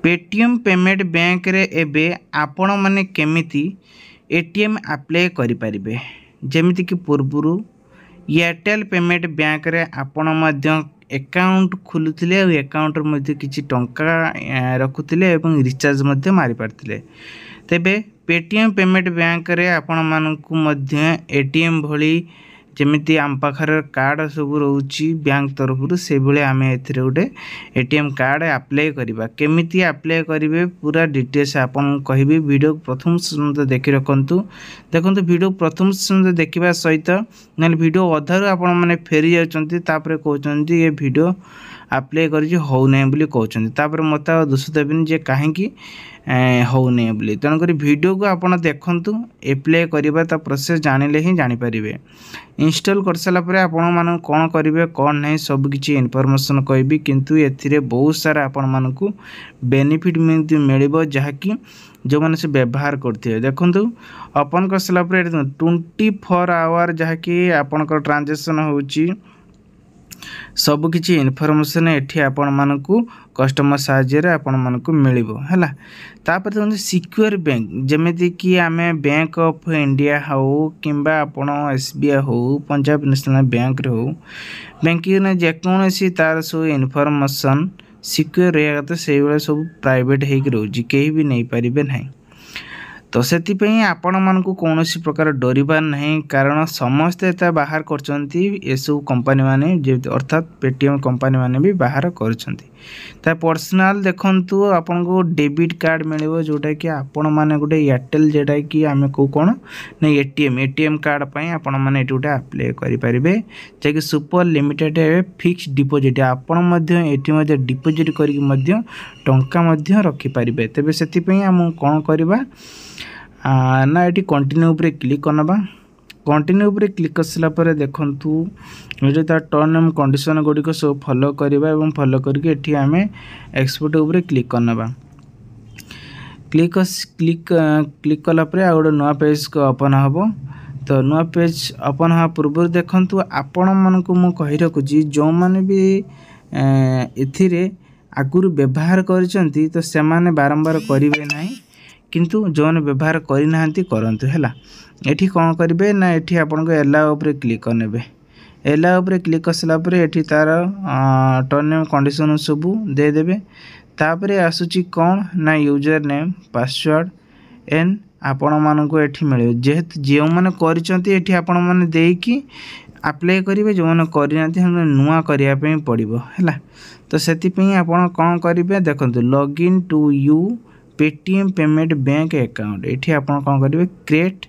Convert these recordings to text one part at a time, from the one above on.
Paytm payment bank रे एबे आपण माने केमिति एटीएम अप्लाई करि परिबे जेमिति कि पूर्वरु एयरटेल पेमेंट बैंक रे आपण मध्य अकाउंट खुलुथिले और अकाउंट मध्य किछि टंका रखुथिले एवं रिचार्ज मध्य मारि पारथिले। तेबे पेटीएम पेमेंट बैंक रे आपण मानकु मध्य एटीएम भली जेमिति आम पाखर कार्ड सब रोची बैंक तरफ से भाई आम गोटे एटीएम कार्ड अप्लाई करवा केमिति अप्लाई करेंगे पूरा डिटेल्स आपन कहबी वीडियो प्रथम देखी रखु देखो वीडियो प्रथम देखा सहित ना वीडियो अधार आपण मैंने फेरी जापर कहते ये वीडियो अप्लाई कर होना कहते मत दोष देवी जे कहीं होने बोली तेणुक वीडियो को आपड़ देखु एप्लाई करवा प्रोसेस जानिले ही जानीपर इंस्टॉल कर सारापर आपण मान कौन करेंगे कौन नहीं सबकि इनफॉरमेशन कहबी किंतु एथिरे बहुत सारा आपण मानकु बेनिफिट मिल जहाँकि जो मैंने से व्यवहार करते देखु ओपन कर सारापर 24 आवर जहाँकि आपणकर ट्रांजेक्शन होची सबकि इनफॉरमेशन एठी आपण मानकु कस्टमर साहाय्य आपण मानकु मिलिबो हैला। तापर देखो सिक्योर बैंक जेमिति कि आमे बैंक ऑफ इंडिया हो किंबा आपण एसबीआई हो पंजाब नेशनल बैंक रे हो बैंकिंग ने जेकोसी तार सब इनफॉरमेशन सिक्योर रहा तो से सब प्राइवेट होकर रोज कहीं भी नहीं पारे ना तो से आपण मानकु कौन प्रकार डरबार नहीं कारण समस्ते एता बाहर करछंती एसु कंपनी माने अर्थात पेटीएम कंपनी माने भी बाहर करछंती पर्सनल देखंतु आपन को डेबिट कार्ड मिलिबो जोटा कि आपण माने गोटे एयरटेल जेटा कि आमे को कोन नै एटीएम कार्ड पई आपण माने एटुटा अप्लाई करि परिबे जे कि सुपर लिमिटेड फिक्स डिपॉजिट आपण मध्य एटी मध्य डिपॉजिट करि मध्य टंका मध्य रखि परिबे तबे सेति पई हम कोन करबा ना ये कंटिन्यू उपरे क्लिक करनबा कंटिन्यू उपरे क्लिक कर सारा पर देखंतु ये तार टर्म एंड कंडीशन गुड़िक सब फॉलो करबा एवं फॉलो करके एठी आमे एक्सपोर्ट उपरे क्लिक करनबा क्लिक कला पर आ गोटे नुआ पेज को ओपन हबो तो नुआ पेज ओपन हा पूर्व देखंतु आपण मानकु मु कहि रखुची जो माने भी एथिरे आगुरु व्यवहार करचंती तो से माने बारंबार करिवे नाही किंतु जो ने व्यवहार करना करंतु हैला एठी कौन करेंगे ना एठी आपन को एला ऊपर क्लिक करनेबे एला ऊपर क्लिक कर सारा पर एठी तार टर्म एंड कंडीशन सब दे देबे तापरे आसुची कौन ना यूजर नेम पासवर्ड एंड आपण मान को एठी मिले जेहेतु जो मैंने करचंती एठी आपण माने देकी अप्लाई करेंगे जो मैंने करना नुआ करने पड़ो है तो से आपण कौन करेंगे देखो login to you Paytm payment bank account ये आप कौन करेंगे क्रिएट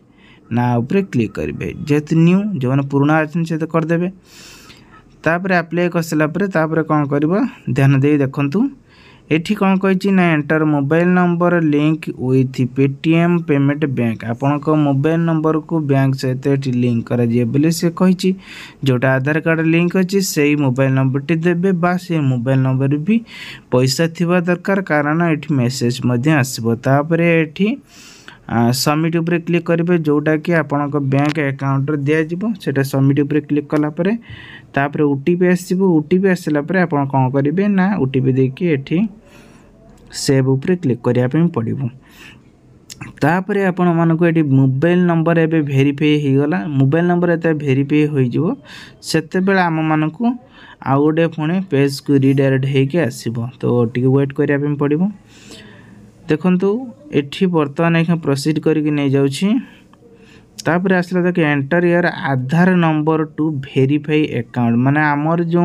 ना उपरे क्लिक करेंगे जेहेतु न्यू जो मैंने पुराना अच्छे से तो करदे तापर अप्लाई कर सारापर कौन कर ध्यान दे देखु एठी कौन कही ना enter mobile number link with Paytm payment bank आपण को मोबाइल नंबर को बैंक सहित ये लिंक करा बोले से कही जोटा आधार कार्ड लिंक अच्छी से मोबाइल नंबर टी देबे बा से मोबाइल नंबर भी पैसा थिबा दरकार कारण एठी मेसेज मध्य आसीबो तापर एठी सबमिट उपरे क्लिक करेंगे जोटा कि आपण को बैंक अकाउंट दिया जिवो सेटा सबमिट उपरे क्लिक कला परे तापर ओटीपी आसीबो ओटीपी आसला परे आपण कोन करेंगे ना ओटीपी देकी एठी सेव उपरे क्लिक करिया पे पड़िबो तापर आपण मानको एठी मोबाइल नंबर एबे वेरीफाई हे गला मोबाइल नंबर एते वेरीफाई होई जिवो सेते बेला हम मानको आ गोटे पुणे पेज को रीडायरेक्ट हे के आसीबो तो टिके वेट करिया पे पड़िबो देखंतु एठी वर्तमान एक प्रोसीड करके नहीं जाउछि तापर आसला तक एंटर यार आधार नंबर टू वेरीफाई अकाउंट माने हमर जो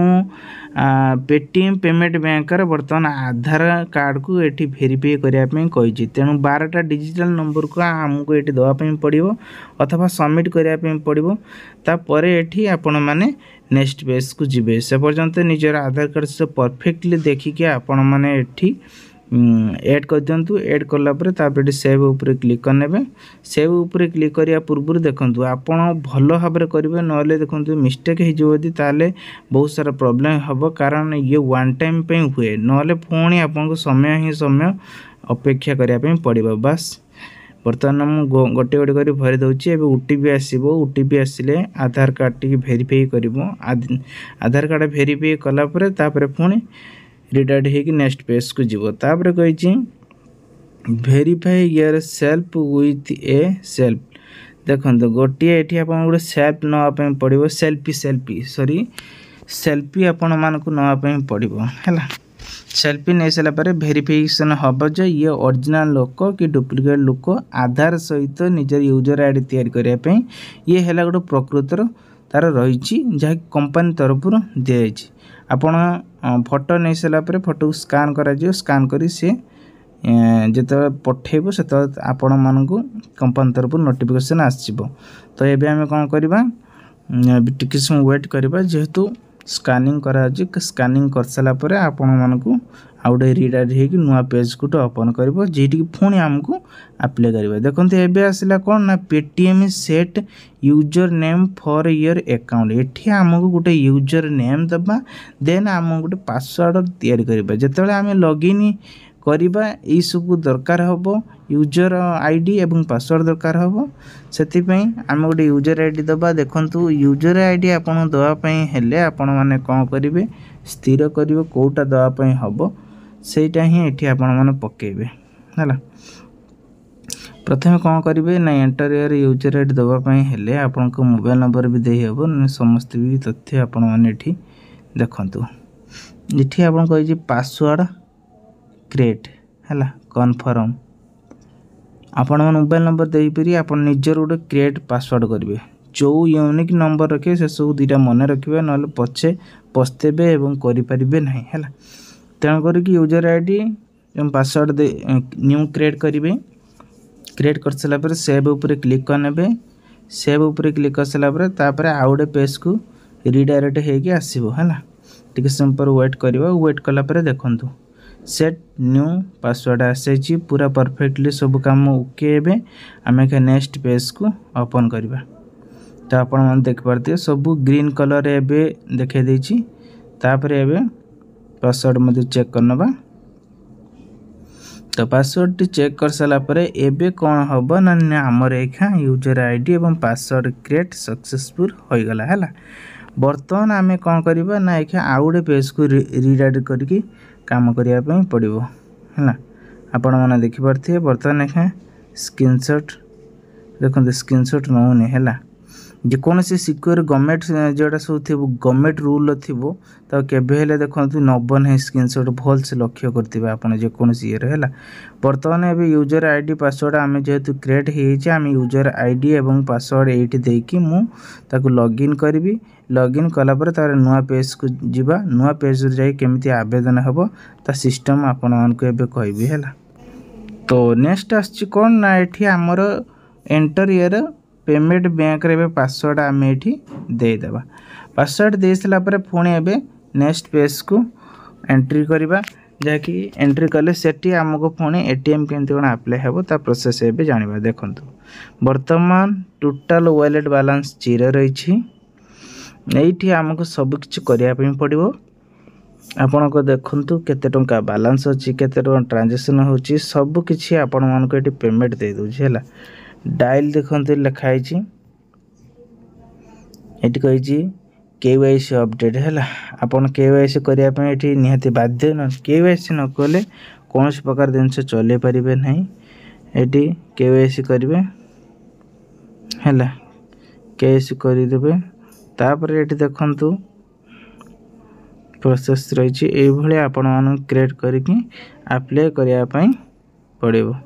पेटीएम पेमेंट बैंक रे वर्तमान आधार कार्ड को एठी वेरीफाई करिया पे कहिछि तेनु 12टा डिजिटल नंबर को हमको एठी दवा पे पड़िबो अथवा सबमिट करिया पे पड़िबो ता परे एठी आपण माने नेक्स्ट पेज को जिबे से पर्यंत निजर आधार कार्ड से परफेक्टली देखि के आपण माने एठी ऐड कर दिंतु ऐड कला पर तापर सेव ऊपर क्लिक करने सेव ऊपर क्लिक करिया पूर्व देखंतु आपण भल भाव करेंगे नले देखंतु मिस्टेक होदी ताले बहुत सारा प्रॉब्लम हम कारण ये वन टाइम पे हुए नले पुणी आपको समय ही समय अपेक्षा करने पड़ो बस बर्तमान मुझे गोटे गोटे कर भरी दूसरी एवं ओटीपी आसो ओटीपी आसिले आधार कार्ड टी वेरीफाई कर आधार कार्ड वेरीफाई कलापर पुणी रिडायरेक्ट होगी नेक्स्ट पेज को जीव तापर कही verify your self with A self देखो गोटे ये आप गोटे सेल्फ नापी पड़ो सेल्फी आपण मानक नापी पड़ो है सेल्फी नहीं सारापर वेरिफिकेशन हम जे ये ओरिजिनल लोक कि डुप्लिकेट लोक आधार सहित निजर यूजर आईडी तैयारी करने ये है गोटे प्रकृतर तार रही जहाँ कंपनी तरफ दी आपण फोटो नहीं सारापर फोटो को स्कान कर स्कान कर सी जो पठेब से आपण मानक कंपनी तरफ नोटिफिकेशन आसो तो ये आम कौन करवा टिके समय वेट करवा जेहेतु स्कानिंग करा स्कानिंग कर सारा पर आपण मानक आउ गए रिडायरेक्ट हो नुआ पेज को ओपन कर जी पुणी आमको अप्लाई करवा देखो ये आसला कौन ना Paytm set user name for your account ये आमको गोटे यूजर नेम दबा देन आम गोटे पासवर्ड तैयारी करवा जिते आम लॉगिन करवा यही सब दरकार हम यूजर आईडी एवं पासवर्ड दरकार हम से आम गोटे यूजर आईडी दबा देखु यूजर आईडी आपन दवापाई हेले आपण माने कौन करेंगे स्थिर करेंगे कौटा दवापाई हम सेटा ही ये आपण मैंने पकेबे है प्रथम कौन करेंगे ना एंटर योर यूजर आईडी दवापाई हेले आपण को मोबाइल नंबर भी दे हेबो समस्त भी तथ्य आपण मैंने देखु ये आप कही पासवर्ड क्रिएट है कन्फर्म आपण मोबाइल नंबर दे पारि आप निजर गोटे क्रिएट पासवर्ड करेंगे जो यूनिक नंबर रखे से सब दुईटा मन रखिए ना पछे पछतेबे एवं करें ना है तेणुक user ID password new create करेंगे क्रिएट कर सारापर सेव उपर क्लिक करने सेव उपर क्लिक कर सारापर आउ गोटे पेज को रिडायरेक्ट होगी आसो है टिके समय पर वेट कर वेट कलापर देखु सेट न्यू पासवर्ड आसी पूरा परफेक्टली सब काम ओके आम नेक्स्ट पेज को ओपन करवा तो आप देखिए सब ग्रीन कलर एवं देखे तापर एवं पासवर्ड मध्य चेक करनबा तो पासवर्ड टी चेक कर सारापर एबे कौन हम ना आमर एखा यूजर आईडी एवं पासवर्ड क्रिएट सक्सेसफुल हो गला है बर्तमान आम कौन करवा ना एखा आउ गोटे पेज को रिडायरेक्ट करके काम करने पड़ो है आपण मैंने देखिपे बर्तमान एखा स्क्रीनशॉट देखते स्क्रीनशॉट नौनी है जेकोसी सिक्योर गवर्नमेंट जोटा सब थी गवर्नमेंट रूल थी तो केवे देखो नब ना स्क्रीनशॉट भल से लक्ष्य करेंगे आपड़ जेकोसी ये है बर्तमान ए यूजर आईडी पासवर्ड आम जेहेतु क्रिएट होम यूजर आईडी एवं पासवर्ड ये देकी मुझे लॉगिन करी लॉगिन कलापर तार नुआ पेज को जीवा नुआ पेज जाई केमिति आवेदन हम ता सिस्टम आपण मानक एबे कहबी है तो नेक्स्ट आछि कोन ना एठी हमर एंटर ईयर पेमेंट बैंक रे पासवर्ड आम ये देदेबा पासवर्ड दे सारा पर पुणी एबे नेक्स्ट पेज को एंट्री करवा जहाँकि एंट्री कले सेठी आमको पुणी एटीएम केमती कौन अप्लाई हे ता प्रोसेस एबे जानिबा देखु वर्तमान टोटल वॉलेट बैलेंस 0 रही ये आमको सबकि करने पड़ो आपण को देखु केते टंका बैलेंस अच्छी केते टंका ट्रांजेक्शन होची सबकि आपण मानक ये पेमेंट दे दूची है डायल देखते लिखाई ये कही केवाईसी अपडेट है आपन केवाईसी करने ये निहाती बाध्य न केवाईसी न कले कौन प्रकार जिनस चल पारे ना ये केवाईसी करेंगे है केवाईसी करदे तापर ये देखु प्रोसेस रही आपण मान क्रिएट करके अप्लाई करने पड़ो।